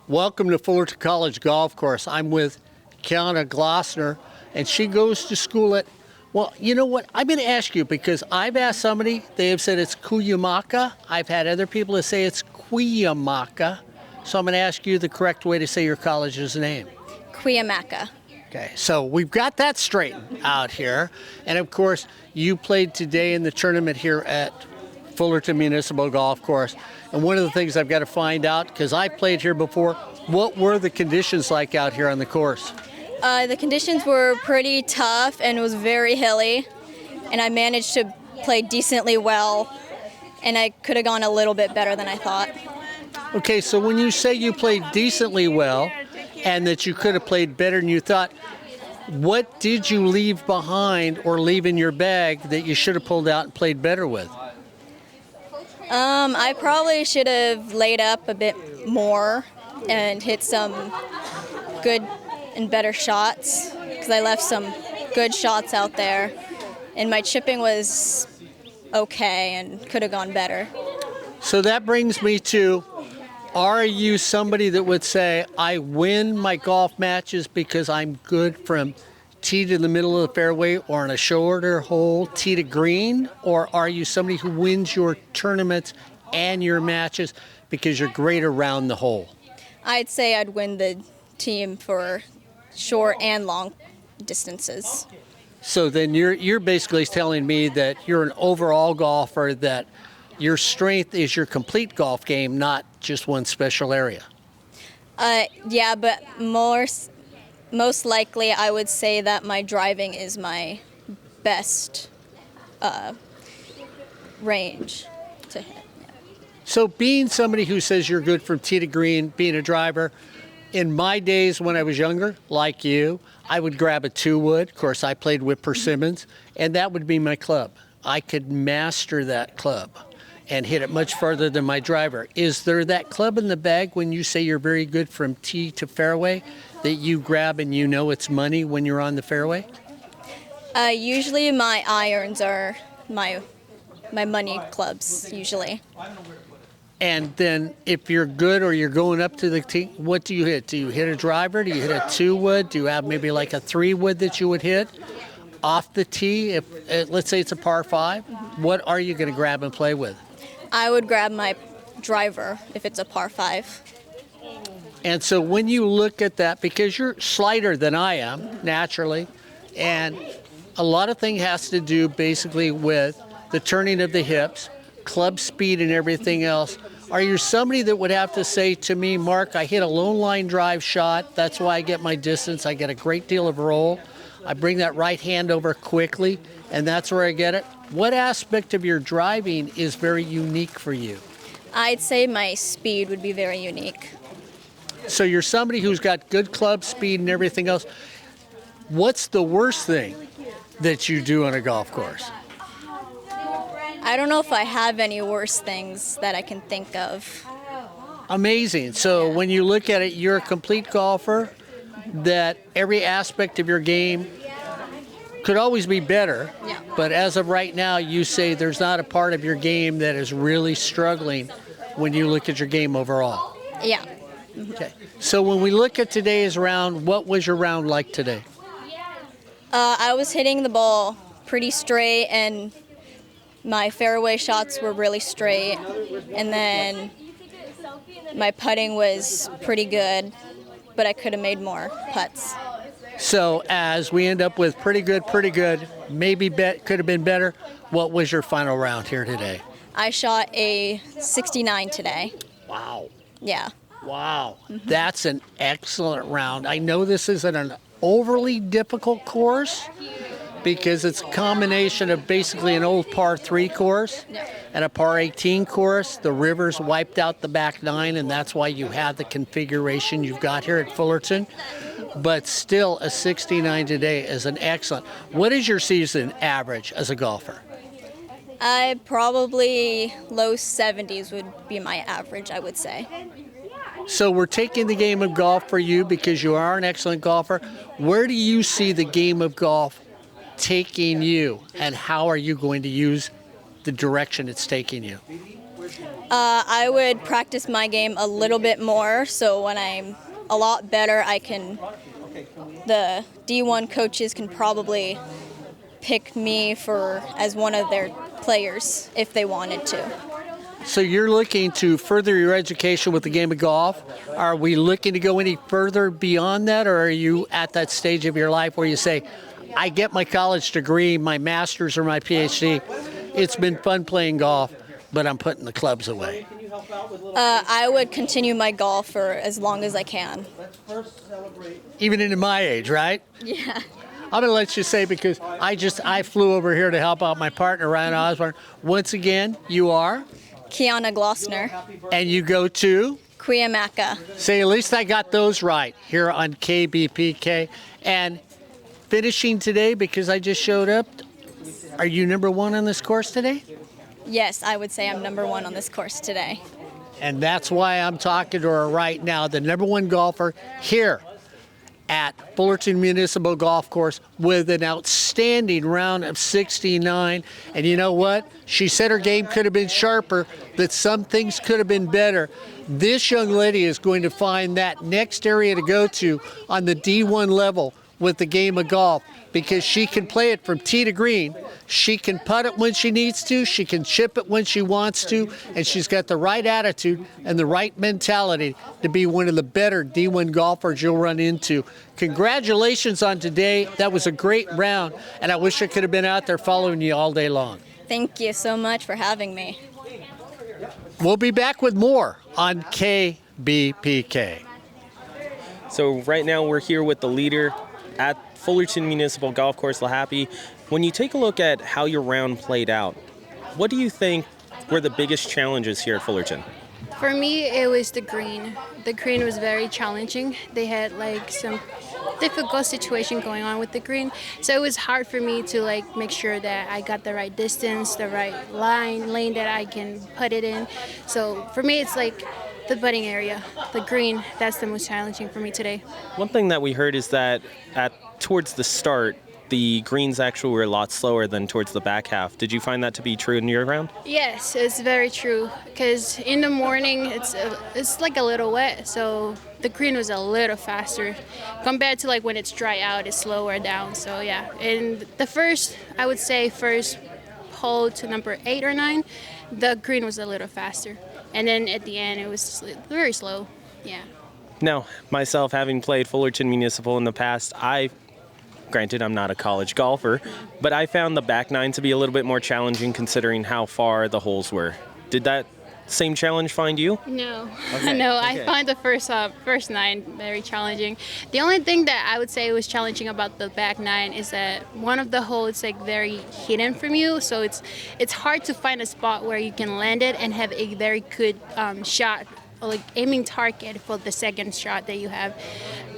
Welcome to Fullerton College Golf Course. I'm with Kiana Glossner, and she goes to school at, well, you know what? I'm going to ask you because I've asked somebody, they have said it's Cuyamaca. I've had other people that say it's Cuyamaca. So I'm going to ask you the correct way to say your college's name. Cuyamaca. Okay, so we've got that straightened out here. And of course, you played today in the tournament here at Fullerton Municipal Golf Course. And one of the things I've got to find out, because I played here before, what were the conditions like out here on the course? The conditions were pretty tough and it was very hilly. And I managed to play decently well. And I could have gone a little bit better than I thought. Okay, so when you say you played decently well and that you could have played better than you thought, what did you leave behind or leave in your bag that you should have pulled out and played better with? I probably should have laid up a bit more and hit some good and better shots because I left some good shots out there. And my chipping was okay and could have gone better. So that brings me to, are you somebody that would say, I win my golf matches because I'm good from tee to the middle of the fairway or on a shorter hole, tee to green? Or are you somebody who wins your tournaments and your matches because you're great around the hole? I'd say I'd win the team for short and long distances. So then you're basically telling me that you're an overall golfer, that your strength is your complete golf game, not just one special area. Yeah, but most likely I would say that my driving is my best range to hit. So being somebody who says you're good from tee to green, being a driver, in my days when I was younger, like you, I would grab a 2-wood. Of course, I played with Persimmons, and that would be my club. I could master that club and hit it much further than my driver. Is there that club in the bag when you say you're very good from tee to fairway that you grab and you know it's money when you're on the fairway? Usually my irons are my money clubs, usually. And then if you're good or you're going up to the tee, what do you hit? Do you hit a driver? Do you hit a 2-wood? Do you have maybe like a 3-wood that you would hit off the tee? If let's say it's a par 5, what are you going to grab and play with? I would grab my driver if it's a par 5. And so when you look at that, because you're slighter than I am, naturally, and a lot of things has to do basically with the turning of the hips, club speed and everything else. Are you somebody that would have to say to me, Mark, I hit a lone line drive shot, that's why I get my distance, I get a great deal of roll, I bring that right hand over quickly, and that's where I get it? What aspect of your driving is very unique for you? I'd say my speed would be very unique. So you're somebody who's got good club speed and everything else. What's the worst thing that you do on a golf course? I don't know if I have any worse things that I can think of. Amazing. So when you look at it, you're a complete golfer, that every aspect of your game could always be better. Yeah. But as of right now, you say there's not a part of your game that is really struggling when you look at your game overall. Yeah. Okay. So when we look at today's round, what was your round like today? I was hitting the ball pretty straight and my fairway shots were really straight, and then my putting was pretty good, but I could have made more putts. So as we end up with pretty good, maybe could have been better, what was your final round here today? I shot a 69 today. Wow. Yeah. Wow. That's an excellent round. I know this isn't an overly difficult course, because it's a combination of basically an old par 3 course and a par 18 course. The rivers wiped out the back 9, and that's why you have the configuration you've got here at Fullerton. But still, a 69 today is an excellent. What is your season average as a golfer? I probably low 70s would be my average, I would say. So we're taking the game of golf for you because you are an excellent golfer. Where do you see the game of golf taking you, and how are you going to use the direction it's taking you? I would practice my game a little bit more, so when I'm a lot better, the D1 coaches can probably pick me as one of their players if they wanted to. So you're looking to further your education with the game of golf. Are we looking to go any further beyond that, or are you at that stage of your life where you say, I get my college degree, my master's or my PhD, it's been fun playing golf, but I'm putting the clubs away? I would continue my golf for as long as I can. Even into my age, right? Yeah. I'm going to let you say, because I flew over here to help out my partner, Ryan Osborne. Once again, you are? Kiana Glossner. And you go to? Cuyamaca. Say, at least I got those right here on KBPK. And finishing today, because I just showed up, are you number one on this course today? Yes, I would say I'm number one on this course today. And that's why I'm talking to her right now, the number one golfer here at Fullerton Municipal Golf Course with an outstanding round of 69. And you know what? She said her game could have been sharper, that some things could have been better. This young lady is going to find that next area to go to on the D1 level with the game of golf, because she can play it from tee to green. She can putt it when she needs to. She can chip it when she wants to. And she's got the right attitude and the right mentality to be one of the better D1 golfers you'll run into. Congratulations on today. That was a great round. And I wish I could have been out there following you all day long. Thank you so much for having me. We'll be back with more on KBPK. So right now we're here with the leader at Fullerton Municipal Golf Course, LaHappy. When you take a look at how your round played out, what do you think were the biggest challenges here at Fullerton? For me, it was the green. The green was very challenging. They had like some difficult situation going on with the green, so it was hard for me to like make sure that I got the right distance, the right lane that I can put it in. So for me, it's like the putting area, the green, that's the most challenging for me today. One thing that we heard is that towards the start, the greens actually were a lot slower than towards the back half. Did you find that to be true in your round? Yes, it's very true, because in the morning it's like a little wet, so the green was a little faster compared to like when it's dry out, it's slower down. So yeah, and I would say first hole to number 8 or 9, the green was a little faster. And then at the end, it was very slow. Yeah. Now, myself, having played Fullerton Municipal in the past, granted, I'm not a college golfer, but I found the back 9 to be a little bit more challenging considering how far the holes were. Did that same challenge find you? No. Okay. No, Okay. I find the first 9 very challenging. The only thing that I would say was challenging about the back 9 is that one of the holes is like very hidden from you, so it's hard to find a spot where you can land it and have a very good shot, like aiming target for the second shot that you have.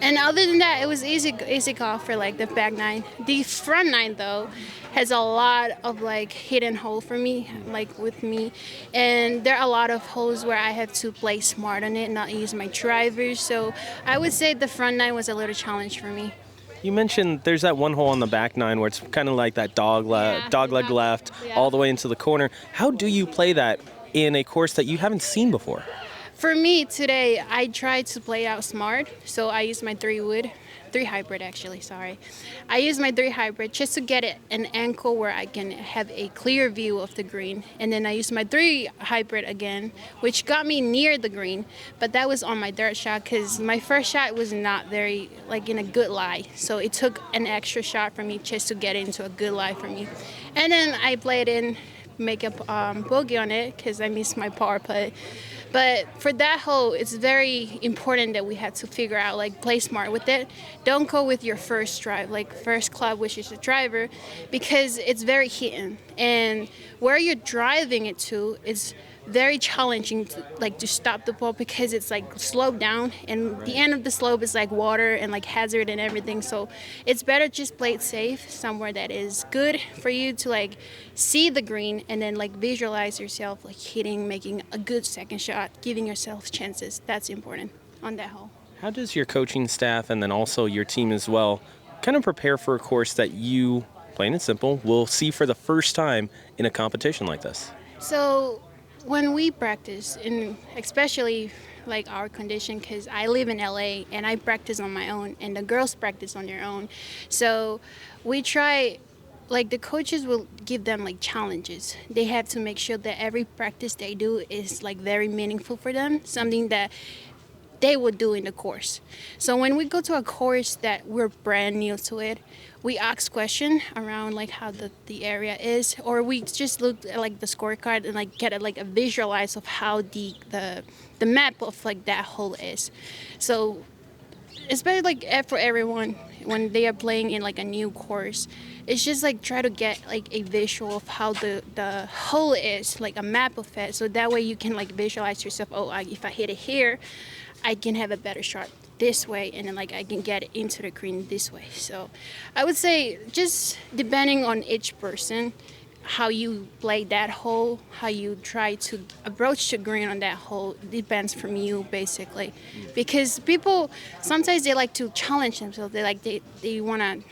And other than that, it was easy golf for like the back 9. The front 9 though has a lot of like hidden hole for me, like with me, and there are a lot of holes where I have to play smart on it, not use my drivers. So I would say the front 9 was a little challenge for me. You mentioned there's that one hole on the back 9 where it's kind of like that dog leg left Yeah. all the way into the corner. How do you play that in a course that you haven't seen before? For me today, I tried to play out smart, so I used my 3 hybrid actually, sorry. I used my 3 hybrid just to get an angle where I can have a clear view of the green. And then I used my 3 hybrid again, which got me near the green, but that was on my third shot because my first shot was not very, like in a good lie. So it took an extra shot for me just to get into a good lie for me. And then I played in, make a bogey on it because I missed my par putt. But for that hole, it's very important that we had to figure out, like, play smart with it. Don't go with your first drive, like first club, which is the driver, because it's very hidden. And where you're driving it to is very challenging to stop the ball because it's like sloped down, and the end of the slope is like water and like hazard and everything. So it's better just play it safe somewhere that is good for you to like see the green and then like visualize yourself like hitting, making a good second shot, giving yourself chances. That's important on that hole. How does your coaching staff and then also your team as well kind of prepare for a course that you, plain and simple, will see for the first time in a competition like this? So when we practice, and especially like our condition, because I live in LA and I practice on my own, and the girls practice on their own. So we try, like the coaches will give them like challenges. They have to make sure that every practice they do is like very meaningful for them, something that they would do in the course. So when we go to a course that we're brand new to it, we ask questions around like how the area is, or we just look at like the scorecard and like get a visualize of how the map of like that hole is. So especially like for everyone when they are playing in like a new course, it's just like try to get like a visual of how the hole is, like a map of it, so that way you can like visualize yourself. If I hit it here, I can have a better shot this way, and then like I can get it into the green this way. So I would say just depending on each person, how you play that hole, how you try to approach the green on that hole depends from you basically. Because people sometimes they like to challenge themselves. They want to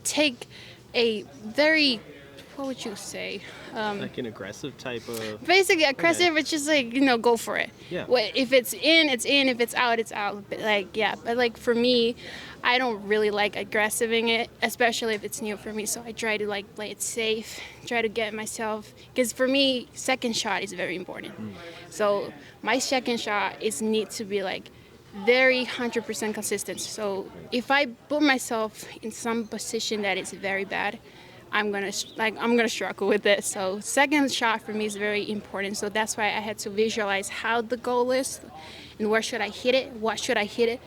take a very, what would you say? Like an aggressive type of. Basically aggressive, okay. It's just like, go for it. Yeah. If it's in, it's in. If it's out, it's out. But like for me, I don't really like aggressiving it, especially if it's new for me. So I try to like play it safe, try to get myself, because for me, second shot is very important. So my second shot needs to be like very 100% consistent. So if I put myself in some position that is very bad, I'm gonna struggle with it. So second shot for me is very important. So that's why I had to visualize how the goal is, and where should I hit it, what should I hit it,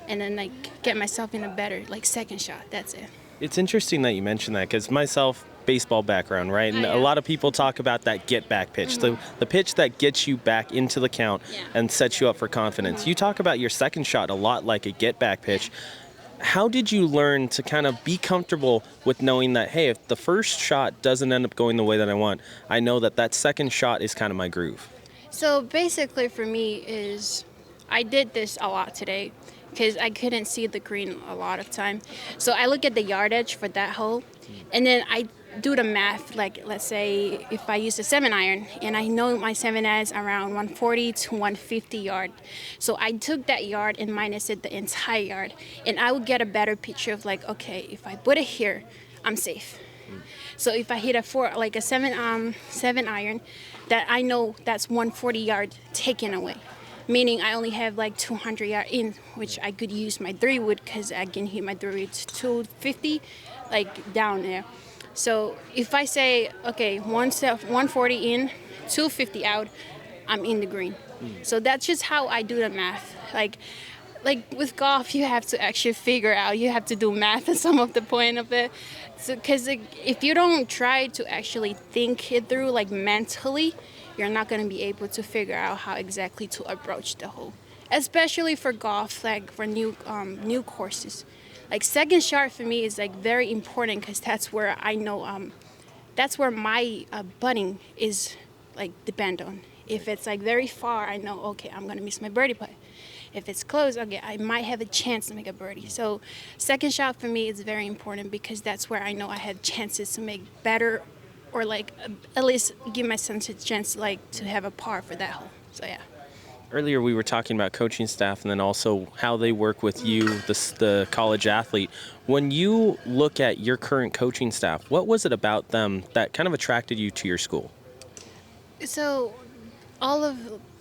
and then like get myself in a better like second shot. That's it. It's interesting that you mentioned that, because myself, baseball background, right? And a lot of people talk about that get back pitch, the pitch that gets you back into the count and sets you up for confidence. You talk about your second shot a lot like a get back pitch. How did you learn to kind of be comfortable with knowing that, hey, if the first shot doesn't end up going the way that I want, I know that second shot is kind of my groove? So basically for me is, I did this a lot today because I couldn't see the green a lot of time. So I look at the yardage for that hole, and then I do the math. Like, let's say if I use a 7-iron and I know my 7 is around 140 to 150 yard. So I took that yard and minus it the entire yard, and I would get a better picture of like, okay, if I put it here, I'm safe. So if I hit a 7-iron, that I know that's 140 yard taken away. Meaning I only have like 200 yard in, which I could use my 3-wood because I can hit my 3-wood to 250, like down there. So if I say, okay, 140 in, 250 out, I'm in the green. So that's just how I do the math. Like with golf, you have to actually figure out, you have to do math at some of the point of it. So, because if you don't try to actually think it through, like mentally, you're not going to be able to figure out how exactly to approach the hole. Especially for golf, like for new courses. Like second shot for me is like very important because that's where I know, that's where my putting is like depend on. If it's like very far, I know, okay, I'm gonna miss my birdie putt. If it's close, okay, I might have a chance to make a birdie. So second shot for me is very important because that's where I know I have chances to make better, or like at least give myself a chance like to have a par for that hole. So yeah. Earlier we were talking about coaching staff and then also how they work with you, the college athlete. When you look at your current coaching staff, what was it about them that kind of attracted you to your school? So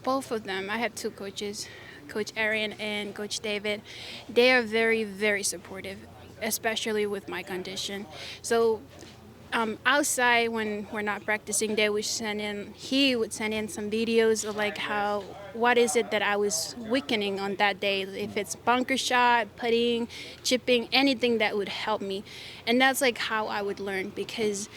both of them, I have two coaches, Coach Arian and Coach David. They are very, very supportive, especially with my condition. So outside when we're not practicing, he would send in some videos of like what is it that I was weakening on that day, if it's bunker shot, putting, chipping, anything that would help me. And that's like how I would learn, because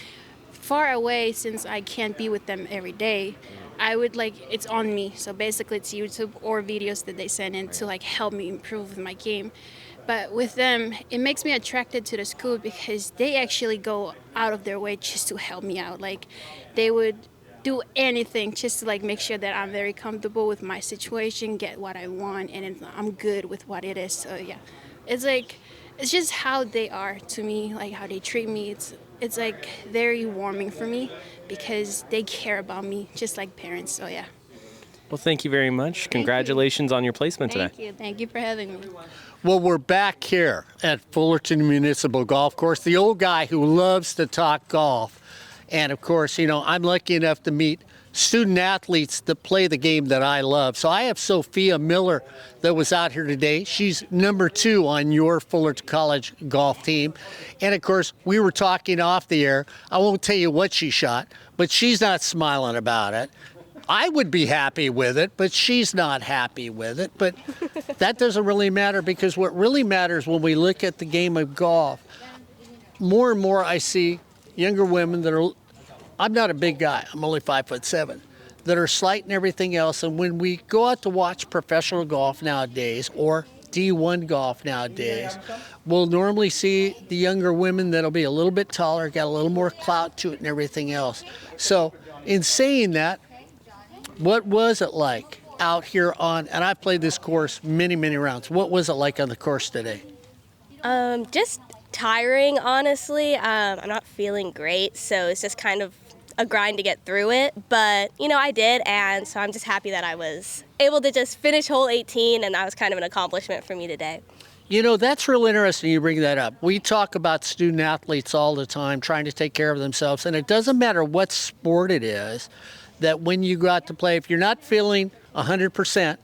far away, since I can't be with them every day, I would it's on me. So basically it's YouTube or videos that they send in to like help me improve my game. But with them, it makes me attracted to the school because they actually go out of their way just to help me out. Like, they would do anything just to make sure that I'm very comfortable with my situation, get what I want, and I'm good with what it is. So yeah, It's like it's just how they are to me, like how they treat me. It's like very warming for me because they care about me just like parents. So yeah. Well, thank you very much. Congratulations on your placement today. Thank you. Thank you for having me. Well, we're back here at Fullerton Municipal Golf Course, the old guy who loves to talk golf. And of course, I'm lucky enough to meet student athletes that play the game that I love. So I have Sophia Miller that was out here today. She's number 2 on your Fullerton College Golf Team. And of course, we were talking off the air. I won't tell you what she shot, but she's not smiling about it. I would be happy with it, but she's not happy with it. But that doesn't really matter, because what really matters when we look at the game of golf, more and more I see younger women that are, I'm not a big guy, I'm only 5'7", that are slight and everything else. And when we go out to watch professional golf nowadays, or D1 golf nowadays, we'll normally see the younger women that'll be a little bit taller, got a little more clout to it and everything else. So in saying that, what was it like out here on, and I've played this course many, many rounds, what was it like on the course today? Just tiring, honestly. I'm not feeling great, so it's just kind of a grind to get through it. But, I did, and so I'm just happy that I was able to just finish hole 18, and that was kind of an accomplishment for me today. That's real interesting you bring that up. We talk about student athletes all the time trying to take care of themselves, and it doesn't matter what sport it is, that when you go out to play, if you're not feeling 100%,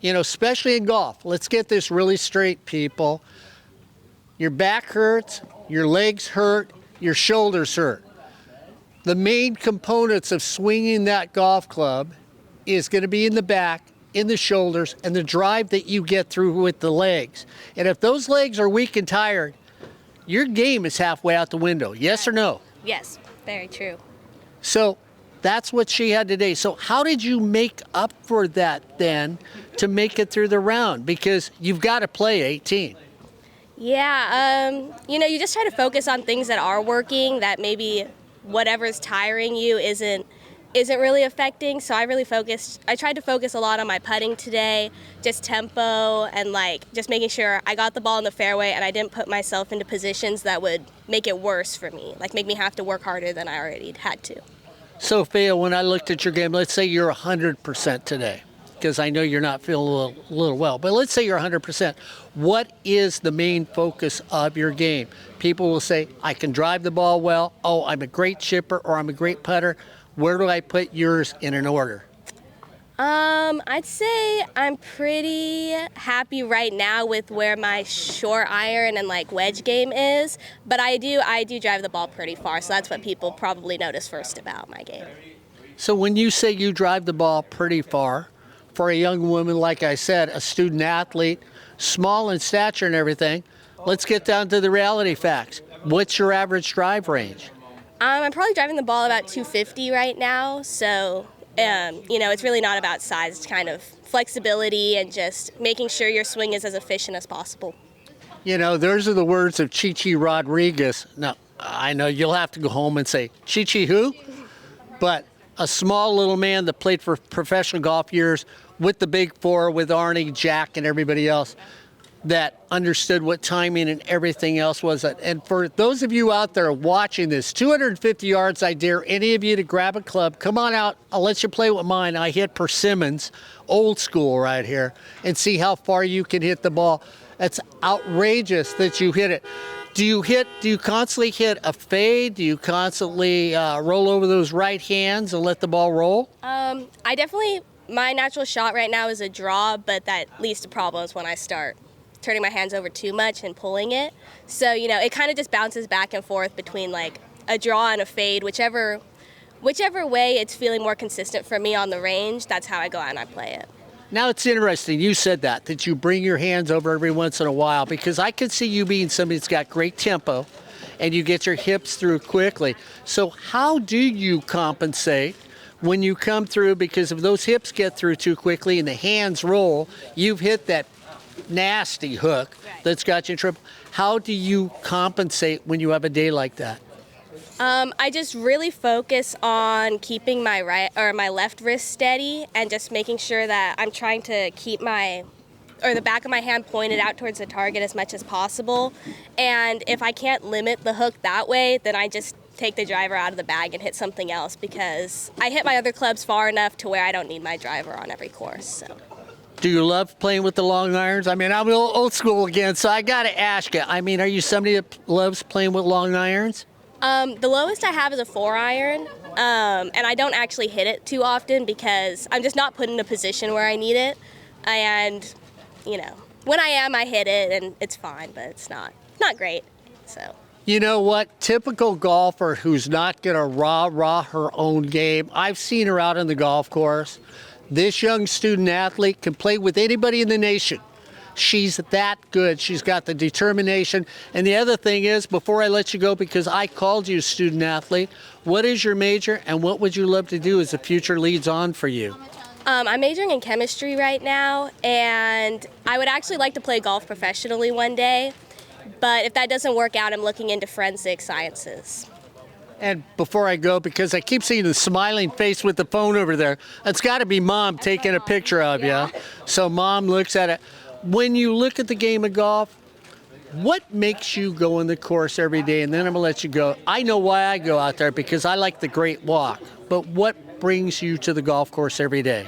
especially in golf, let's get this really straight, people. Your back hurts, your legs hurt, your shoulders hurt. The main components of swinging that golf club is going to be in the back, in the shoulders, and the drive that you get through with the legs. And if those legs are weak and tired, your game is halfway out the window. Yes or no? Yes, very true. So that's what she had today. So how did you make up for that then to make it through the round? Because you've got to play 18. Yeah, you just try to focus on things that are working, that maybe whatever's tiring you isn't really affecting. So I tried to focus a lot on my putting today, just tempo, and just making sure I got the ball in the fairway and I didn't put myself into positions that would make it worse for me, make me have to work harder than I already had to. Sophia, when I looked at your game, let's say you're 100% today, because I know you're not feeling a little well, but let's say you're 100%. What is the main focus of your game? People will say, I can drive the ball well, oh, I'm a great chipper, or I'm a great putter. Where do I put yours in an order? I'd say I'm pretty happy right now with where my short iron and wedge game is, but I do drive the ball pretty far, so that's what people probably notice first about my game. So when you say you drive the ball pretty far, for a young woman, like I said, a student athlete, small in stature and everything, let's get down to the reality facts. What's your average drive range? I'm probably driving the ball about 250 right now, so it's really not about size. It's kind of flexibility and just making sure your swing is as efficient as possible. Those are the words of Chi Rodriguez. Now, I know you'll have to go home and say, Chi who? But a small little man that played for professional golf years with the big four, with Arnie, Jack, and everybody else, that understood what timing and everything else was. And for those of you out there watching this, 250 yards, I dare any of you to grab a club. Come on out. I'll let you play with mine. I hit Persimmons, old school right here, and see how far you can hit the ball. That's outrageous that you hit it. Do you constantly hit a fade? Do you constantly roll over those right hands and let the ball roll? My natural shot right now is a draw, but that leads to problems when I start turning my hands over too much and pulling it. So, it kind of just bounces back and forth between a draw and a fade, whichever way it's feeling more consistent for me on the range, that's how I go out and I play it. Now it's interesting you said that you bring your hands over every once in a while, because I could see you being somebody that's got great tempo and you get your hips through quickly. So how do you compensate when you come through? Because if those hips get through too quickly and the hands roll, you've hit that nasty hook that's got you in trouble. How do you compensate when you have a day like that? I just really focus on keeping my left wrist steady and just making sure that I'm trying to keep my or the back of my hand pointed out towards the target as much as possible. And if I can't limit the hook that way, then I just take the driver out of the bag and hit something else, because I hit my other clubs far enough to where I don't need my driver on every course. So. Do you love playing with the long irons? I mean, I'm old school again, so I got to ask you. I mean, are you somebody that loves playing with long irons? The lowest I have is a 4-iron, and I don't actually hit it too often because I'm just not put in a position where I need it. And, you know, when I am, I hit it, and it's fine, but it's not great. So. You know what? Typical golfer who's not going to rah-rah her own game. I've seen her out on the golf course. This young student athlete can play with anybody in the nation. She's that good. She's got the determination. And the other thing is, before I let you go, because I called you student athlete, what is your major and what would you love to do as the future leads on for you? I'm majoring in chemistry right now, and I would actually like to play golf professionally one day. But if that doesn't work out, I'm looking into forensic sciences. And before I go, because I keep seeing the smiling face with the phone over there, it's got to be Mom taking a picture of you. So Mom looks at it. When you look at the game of golf, what makes you go on the course every day? And then I'm going to let you go. I know why I go out there, because I like the great walk. But what brings you to the golf course every day?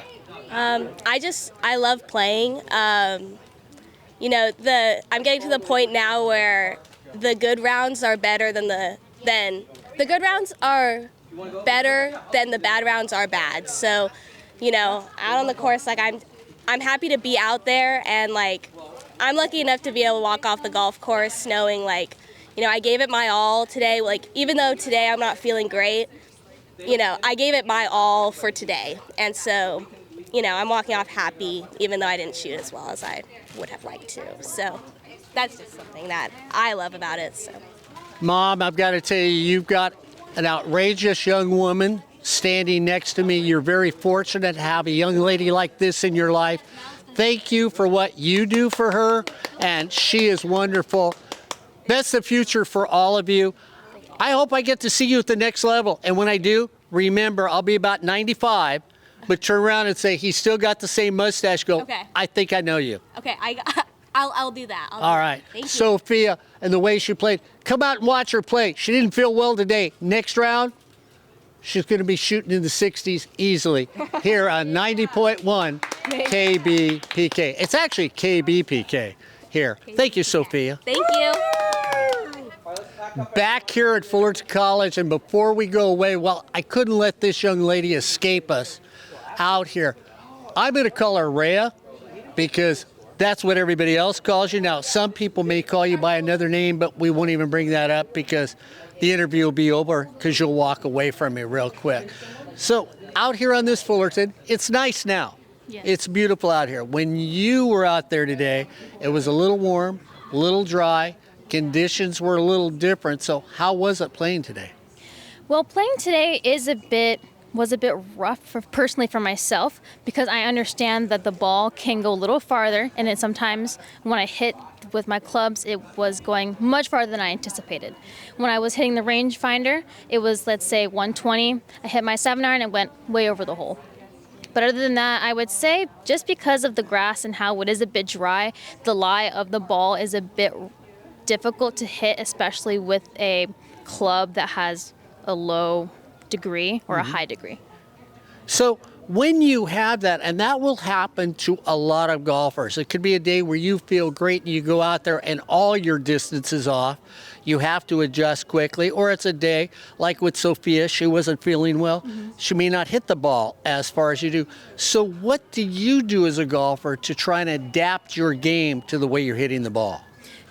I love playing. You know, I'm getting to the point now where the good rounds are better than the good rounds are better than the bad rounds are bad. So, you know, out on the course, like I'm happy to be out there, and like I'm lucky enough to be able to walk off the golf course knowing, like, you know, I gave it my all today. Like, even though today I'm not feeling great, you know, I gave it my all for today. And so, you know, I'm walking off happy, even though I didn't shoot as well as I would have liked to. So that's just something that I love about it. So. Mom, I've got to tell you, you've got an outrageous young woman standing next to me. You're very fortunate to have a young lady like this in your life. Thank you for what you do for her, and she is wonderful. Best of future for all of you. I hope I get to see you at the next level, and when I do, remember, I'll be about 95, but turn around and say, he's still got the same mustache. Go, Okay. I think I know you. Okay, I'll do that. All right. Thank you. Sophia, and the way she played, come out and watch her play. She didn't feel well today. Next round, she's going to be shooting in the 60s easily here on 90.1 KBPK. It's actually KBPK here. Thank you, Sophia. Thank you. Back here at Fullerton College, and before we go away, well, I couldn't let this young lady escape us out here. I'm going to call her Rhea because that's what everybody else calls you. Now, some people may call you by another name, but we won't even bring that up because the interview will be over because you'll walk away from me real quick. So out here on this Fullerton, it's nice now. Yes. It's beautiful out here. When you were out there today, it was a little warm, a little dry. Conditions were a little different. So how was it playing today? Well, playing today was a bit rough personally for myself, because I understand that the ball can go a little farther, and then sometimes when I hit with my clubs, it was going much farther than I anticipated. When I was hitting the rangefinder, it was, let's say, 120. I hit my 7-iron and went way over the hole. But other than that, I would say just because of the grass and how it is a bit dry, the lie of the ball is a bit difficult to hit, especially with a club that has a low degree or a high degree. So when you have that, and that will happen to a lot of golfers, it could be a day where you feel great and you go out there and all your distance is off. You have to adjust quickly, or it's a day like with Sophia, she wasn't feeling well. She may not hit the ball as far as you do. So what do you do as a golfer to try and adapt your game to the way you're hitting the ball?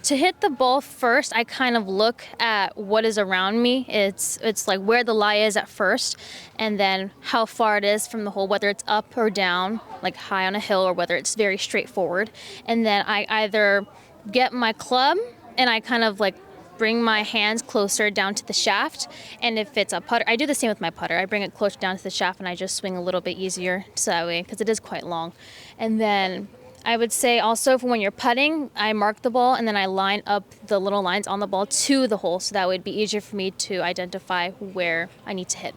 To hit the ball first, I kind of look at what is around me. It's like where the lie is at first, and then how far it is from the hole, whether it's up or down, like high on a hill, or whether it's very straightforward. And then I either get my club and I kind of like bring my hands closer down to the shaft. And if it's a putter, I do the same with my putter. I bring it closer down to the shaft and I just swing a little bit easier, so that way, because it is quite long. And then I would say also for when you're putting, I mark the ball and then I line up the little lines on the ball to the hole, so that would be easier for me to identify where I need to hit.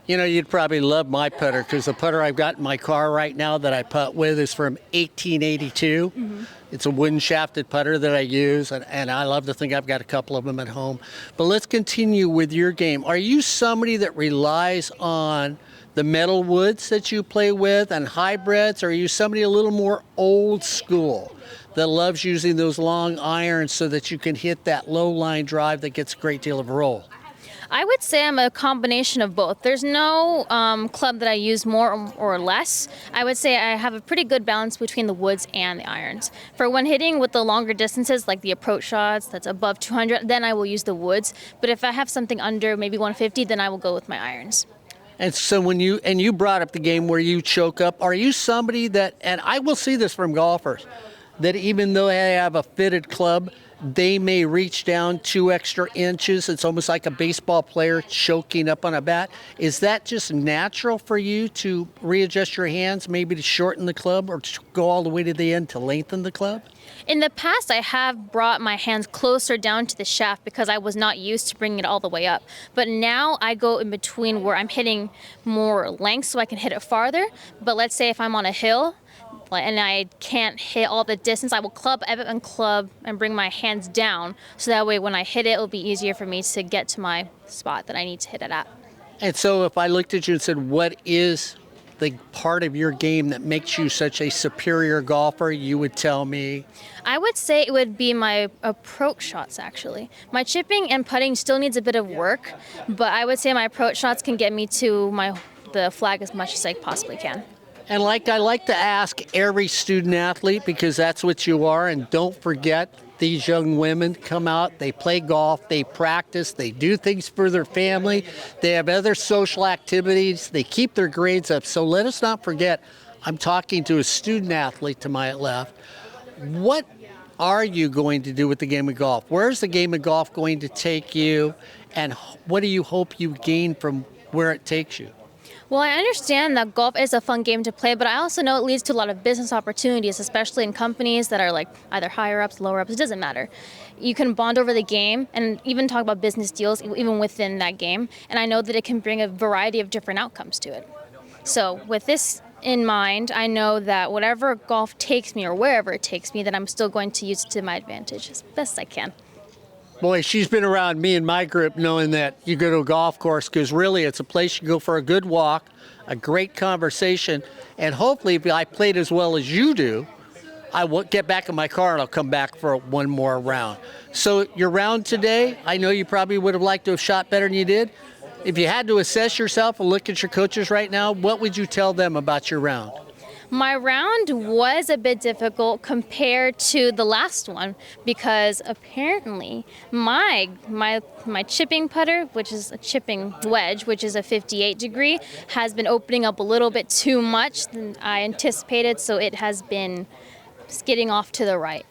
You know, you'd probably love my putter because the putter I've got in my car right now that I putt with is from 1882. It's a wooden shafted putter that I use, and I love to think I've got a couple of them at home. But let's continue with your game. Are you somebody that relies on the metal woods that you play with and hybrids, or are you somebody a little more old school that loves using those long irons so that you can hit that low line drive that gets a great deal of roll? I would say I'm a combination of both. There's no club that I use more or less. I would say I have a pretty good balance between the woods and the irons. For when hitting with the longer distances, like the approach shots that's above 200, then I will use the woods. But if I have something under maybe 150, then I will go with my irons. And so when you brought up the game where you choke up, are you somebody that, and I will see this from golfers, that even though they have a fitted club, they may reach down 2 extra inches. It's almost like a baseball player choking up on a bat. Is that just natural for you to readjust your hands, maybe to shorten the club or to go all the way to the end to lengthen the club? In the past, I have brought my hands closer down to the shaft because I was not used to bringing it all the way up. But now I go in between where I'm hitting more length so I can hit it farther. But let's say if I'm on a hill, and I can't hit all the distance, I will club and bring my hands down so that way when I hit it, it'll be easier for me to get to my spot that I need to hit it at. And so if I looked at you and said, what is the part of your game that makes you such a superior golfer, you would tell me? I would say it would be my approach shots, actually. My chipping and putting still needs a bit of work, but I would say my approach shots can get me to the flag as much as I possibly can. And like I like to ask every student athlete, because that's what you are, and don't forget, these young women come out, they play golf, they practice, they do things for their family, they have other social activities, they keep their grades up. So let us not forget, I'm talking to a student athlete to my left. What are you going to do with the game of golf? Where's the game of golf going to take you, and what do you hope you gain from where it takes you? Well, I understand that golf is a fun game to play, but I also know it leads to a lot of business opportunities, especially in companies that are like either higher ups, lower ups, it doesn't matter. You can bond over the game and even talk about business deals even within that game, and I know that it can bring a variety of different outcomes to it. So with this in mind, I know that whatever golf takes me or wherever it takes me, that I'm still going to use it to my advantage as best I can. Boy, she's been around me and my group knowing that you go to a golf course because really it's a place you go for a good walk, a great conversation, and hopefully if I played as well as you do, I will get back in my car and I'll come back for one more round. So your round today, I know you probably would have liked to have shot better than you did. If you had to assess yourself and look at your coaches right now, what would you tell them about your round? My round was a bit difficult compared to the last one because apparently my chipping putter, which is a chipping wedge, which is a 58 degree, has been opening up a little bit too much than I anticipated, so it has been skidding off to the right.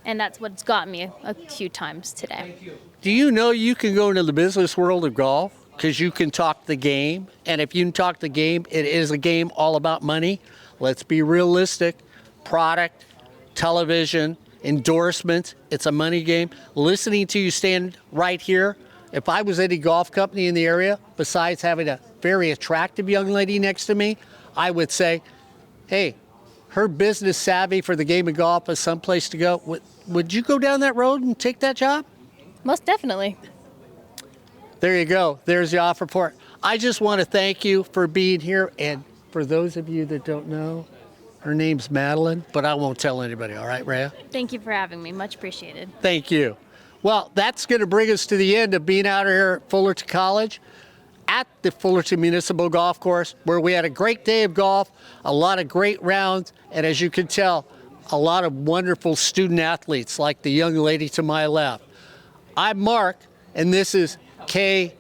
And that's what's got me a few times today. Do you know you can go into the business world of golf because you can talk the game? And if you can talk the game, it is a game all about money. Let's be realistic. Product, television, endorsements, it's a money game. Listening to you stand right here, if I was any golf company in the area, besides having a very attractive young lady next to me, I would say, hey, her business savvy for the game of golf is someplace to go. Would you go down that road and take that job? Most definitely. There you go. There's the offer for it. I just want to thank you for being here. And for those of you that don't know, her name's Madeline, but I won't tell anybody. All right, Rhea? Thank you for having me. Much appreciated. Thank you. Well, that's going to bring us to the end of being out here at Fullerton College at the Fullerton Municipal Golf Course, where we had a great day of golf, a lot of great rounds, and as you can tell, a lot of wonderful student athletes like the young lady to my left. I'm Mark, and this is KBPK.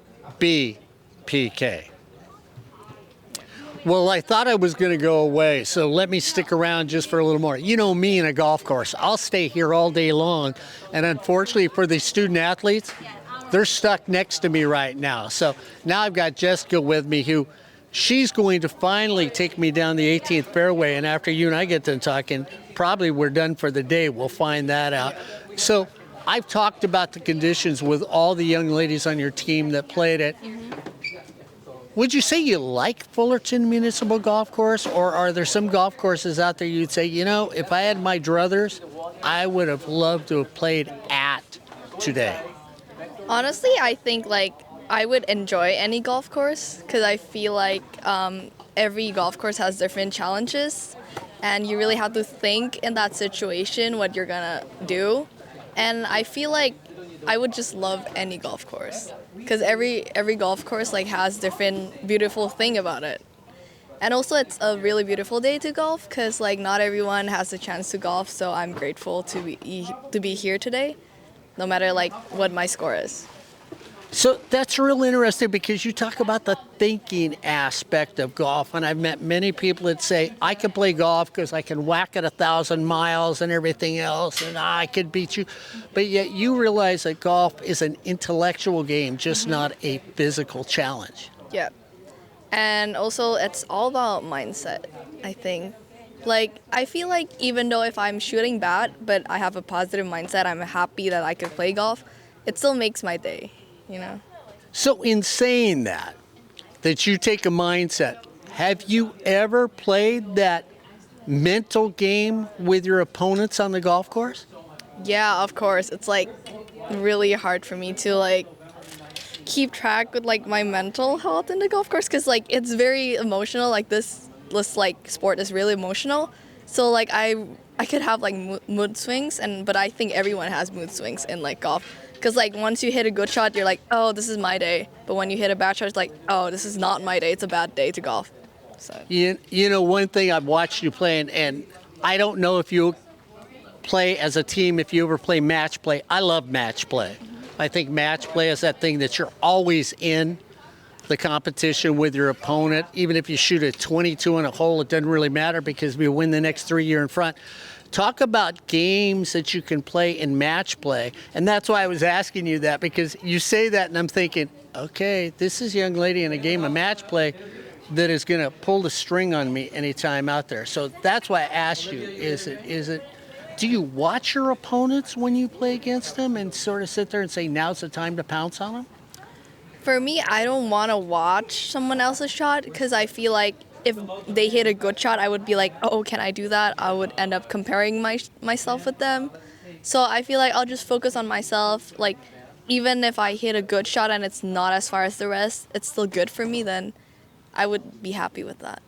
Well, I thought I was going to go away, so let me stick around just for a little more. You know me in a golf course. I'll stay here all day long, and unfortunately for the student athletes, they're stuck next to me right now. So now I've got Jessica with me, who she's going to finally take me down the 18th fairway, and after you and I get done talking, probably we're done for the day. We'll find that out. So I've talked about the conditions with all the young ladies on your team that played it. Would you say you like Fullerton Municipal Golf Course, or are there some golf courses out there you'd say, you know, if I had my druthers, I would have loved to have played at today? Honestly, I think like I would enjoy any golf course because I feel like every golf course has different challenges, and you really have to think in that situation what you're gonna do. And I feel like I would just love any golf course because every golf course like has different beautiful thing about it. And also it's a really beautiful day to golf because like not everyone has the chance to golf, so I'm grateful to be here today, no matter like what my score is. So that's real interesting because you talk about the thinking aspect of golf, and I've met many people that say, I can play golf because I can whack at 1,000 miles and everything else, and I could beat you. But yet you realize that golf is an intellectual game, just not a physical challenge. Yeah. And also it's all about mindset, I think. Like, I feel like even though if I'm shooting bad, but I have a positive mindset, I'm happy that I could play golf, it still makes my day, you know? So in saying that you take a mindset, have you ever played that mental game with your opponents on the golf course? Yeah, of course. It's like really hard for me to like keep track with like my mental health in the golf course because like it's very emotional. Like this like sport is really emotional. So like I could have like mood swings, but I think everyone has mood swings in like golf. Because like once you hit a good shot, you're like, oh, this is my day. But when you hit a bad shot, it's like, oh, this is not my day. It's a bad day to golf. So You know, one thing I've watched you play, and I don't know if you play as a team, if you ever play match play. I love match play. I think match play is that thing that you're always in the competition with your opponent. Even if you shoot a 22 in a hole, it doesn't really matter because we win the next 3 you're in front. Talk about games that you can play in match play. And that's why I was asking you that, because you say that and I'm thinking, okay, this is a young lady in a game of match play that is going to pull the string on me anytime out there. So that's why I asked you, do you watch your opponents when you play against them and sort of sit there and say, now's the time to pounce on them? for me, I don't want to watch someone else's shot because I feel like if they hit a good shot, I would be like, oh, can I do that? I would end up comparing myself with them. So I feel like I'll just focus on myself. Like, even if I hit a good shot and it's not as far as the rest, it's still good for me, then I would be happy with that.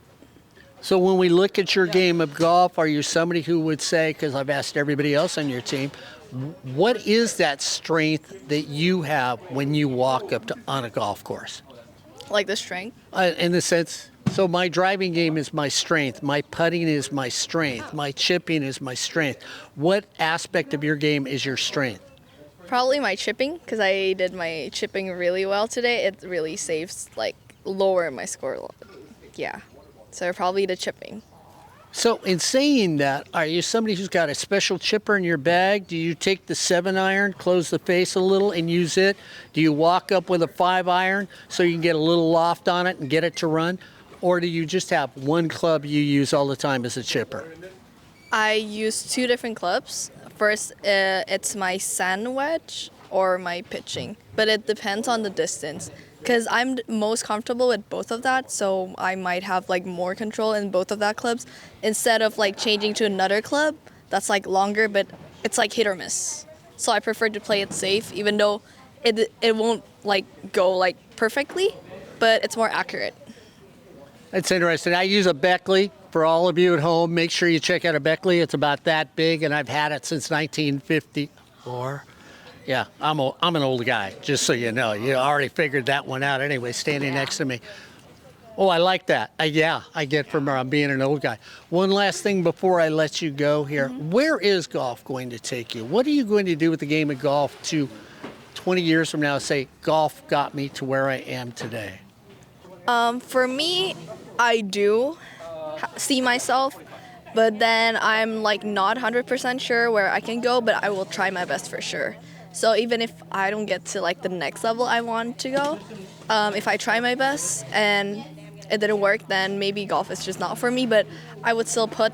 So when we look at your game of golf, are you somebody who would say, because I've asked everybody else on your team, what is that strength that you have when you walk up on a golf course? Like the strength? In the sense, so my driving game is my strength, my putting is my strength, my chipping is my strength. What aspect of your game is your strength? Probably my chipping, because I did my chipping really well today. It really saves, lower my score. Yeah. So probably the chipping. So in saying that, are you somebody who's got a special chipper in your bag? Do you take the 7-iron, close the face a little and use it? Do you walk up with a 5-iron so you can get a little loft on it and get it to run? Or do you just have one club you use all the time as a chipper? I use 2 different clubs. First, it's my sand wedge or my pitching, but it depends on the distance. Because I'm most comfortable with both of that, so I might have more control in both of that clubs instead of changing to another club that's longer, but it's hit or miss. So I prefer to play it safe, even though it won't go perfectly, but it's more accurate. That's interesting. I use a Beckley. For all of you at home, make sure you check out a Beckley. It's about that big, and I've had it since 1954. Yeah, I'm an old guy, just so you know. You already figured that one out anyway, standing next to me. Oh, I like that. I get from being an old guy. One last thing before I let you go here. Mm-hmm. Where is golf going to take you? What are you going to do with the game of golf to 20 years from now say, golf got me to where I am today? For me, I do see myself, but then I'm not 100% sure where I can go, but I will try my best for sure. So even if I don't get to the next level I want to go, if I try my best and it didn't work, then maybe golf is just not for me, but I would still put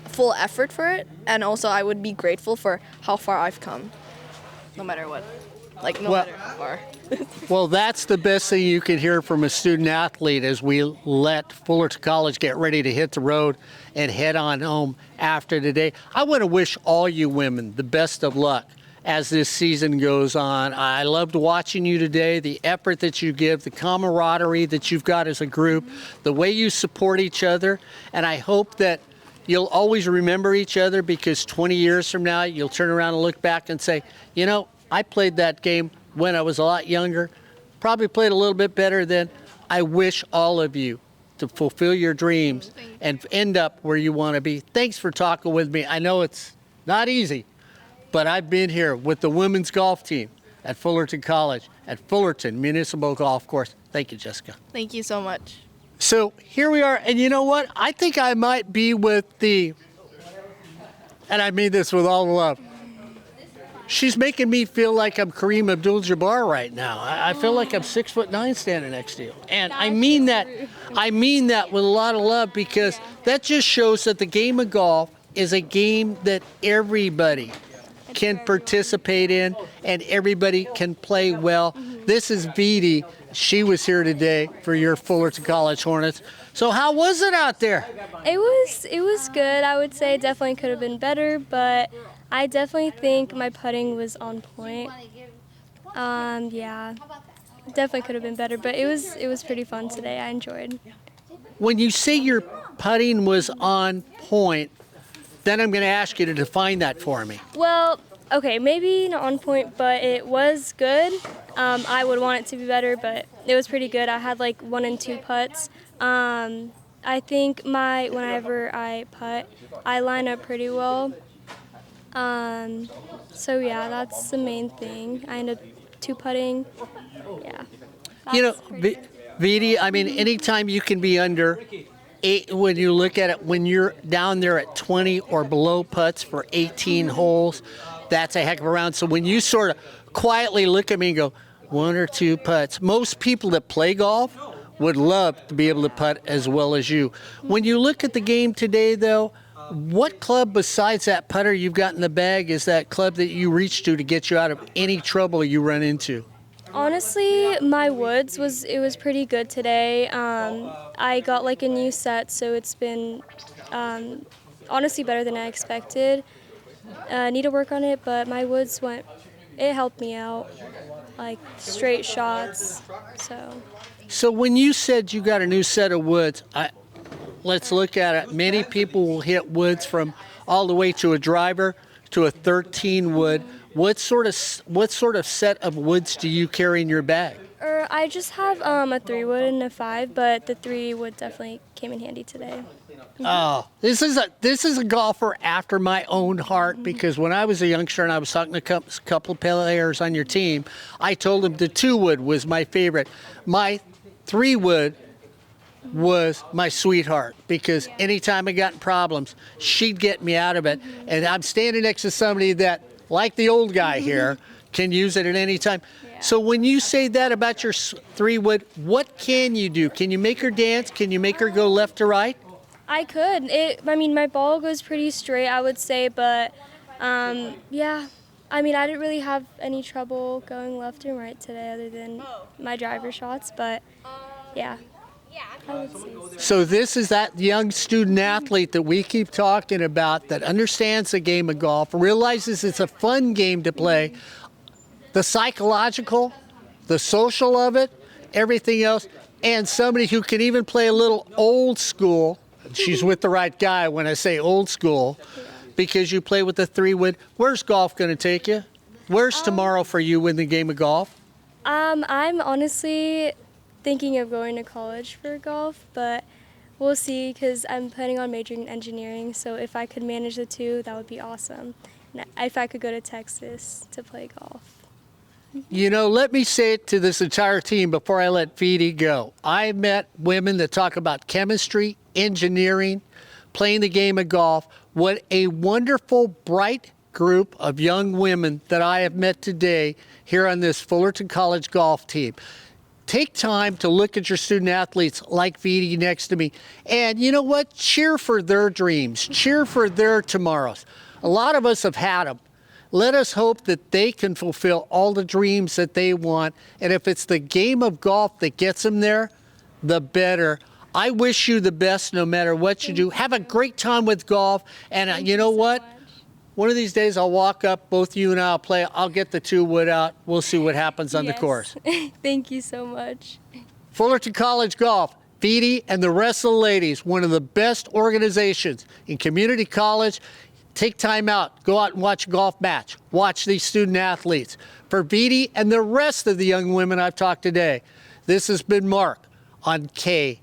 full effort for it, and also I would be grateful for how far I've come, no matter what. like no Well- matter how far. Well, that's the best thing you can hear from a student athlete as we let Fullerton College get ready to hit the road and head on home after today. I want to wish all you women the best of luck as this season goes on. I loved watching you today, the effort that you give, the camaraderie that you've got as a group, the way you support each other, and I hope that you'll always remember each other, because 20 years from now, you'll turn around and look back and say, you know, I played that game when I was a lot younger, probably played a little bit better then. I wish all of you to fulfill your dreams and end up where you want to be. Thanks for talking with me. I know it's not easy, but I've been here with the women's golf team at Fullerton College, at Fullerton Municipal Golf Course. Thank you, Jessica. Thank you so much. So here we are, and you know what? I think I might be with the, and I mean this with all love, she's making me feel like I'm Kareem Abdul-Jabbar right now. I feel like I'm 6'9" standing next to you. And I mean that with a lot of love, because that just shows that the game of golf is a game that everybody can participate in and everybody can play well. This is Veedy. She was here today for your Fullerton College Hornets. So how was it out there? It was good. I would say definitely could have been better, but I definitely think my putting was on point. Yeah, definitely could have been better, but it was pretty fun today. I enjoyed. When you say your putting was on point, then I'm going to ask you to define that for me. Well, okay, maybe not on point, but it was good. I would want it to be better, but it was pretty good. I had like 1 and 2 putts. I think whenever I putt, I line up pretty well. So yeah, that's the main thing. I end up 2-putting. Yeah. You know, Veedy, I mean, anytime you can be under 8, when you look at it, when you're down there at 20 or below putts for 18 holes, that's a heck of a round. So when you sort of quietly look at me and go, 1 or 2 putts, most people that play golf would love to be able to putt as well as you. When you look at the game today, though, what club besides that putter you've got in the bag is that club that you reach to get you out of any trouble you run into? Honestly, my woods was pretty good today. I got like a new set, so it's been honestly better than I expected. Need to work on it, but my woods it helped me out, like straight shots. So when you said you got a new set of woods, let's look at it. Many people will hit woods from all the way to a driver to a 13 wood. What sort of set of woods do you carry in your bag? I just have a 3-wood and a 5, but the 3-wood definitely came in handy today. Oh, this is a golfer after my own heart, because when I was a youngster and I was talking to a couple of players on your team, I told them the 2-wood was my favorite. My 3-wood was my sweetheart, because anytime I got in problems, she'd get me out of it. And I'm standing next to somebody that, like the old guy here, can use it at any time. Yeah. So when you say that about your 3-wood, what can you do? Can you make her dance? Can you make her go left to right? I could. I mean, my ball goes pretty straight, I would say, but yeah. I mean, I didn't really have any trouble going left and right today other than my driver shots, but yeah. I would say so. So this is that young student athlete that we keep talking about, that understands the game of golf, realizes it's a fun game to play, the psychological, the social of it, everything else, and somebody who can even play a little old school. She's with the right guy when I say old school, because you play with the 3-wood. Where's golf going to take you? Where's tomorrow for you in the game of golf? I'm honestly thinking of going to college for golf, but we'll see, because I'm planning on majoring in engineering, so if I could manage the 2, that would be awesome. And if I could go to Texas to play golf. You know, let me say it to this entire team before I let Veedy go. I met women that talk about chemistry, engineering, playing the game of golf. What a wonderful, bright group of young women that I have met today here on this Fullerton College Golf Team. Take time to look at your student athletes like Veedy next to me. And you know what? Cheer for their dreams. Cheer for their tomorrows. A lot of us have had them. Let us hope that they can fulfill all the dreams that they want. And if it's the game of golf that gets them there, the better. I wish you the best no matter what you do. Have a great time with golf. And you know what? One of these days I'll walk up, both you and I'll play. I'll get the 2-wood out. We'll see what happens on the course. Thank you so much. Fullerton College Golf, Feedy and the rest of the ladies, one of the best organizations in community college. Take time out. Go out and watch a golf match. Watch these student athletes. For Feedy and the rest of the young women I've talked today, this has been Mark on KBPK.